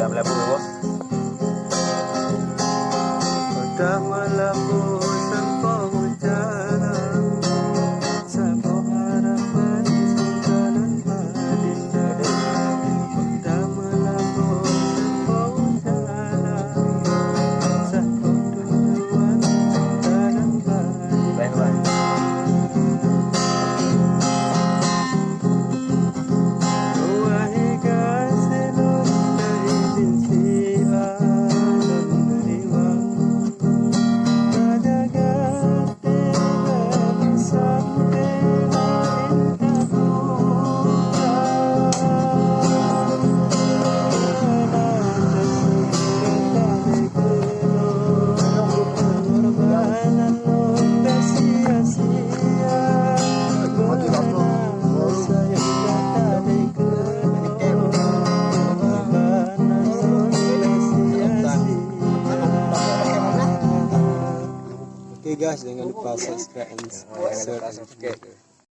melabu ya bos. Udah melabu tanpa hujan, sebuah harapan jalan Madinah. Udah melabu tanpa hujan, sebuah tujuan jalan Madinah. Baik bang. Wahai kasih dari bintilah dan riwang. Oke guys, jangan lupa subscribe and share.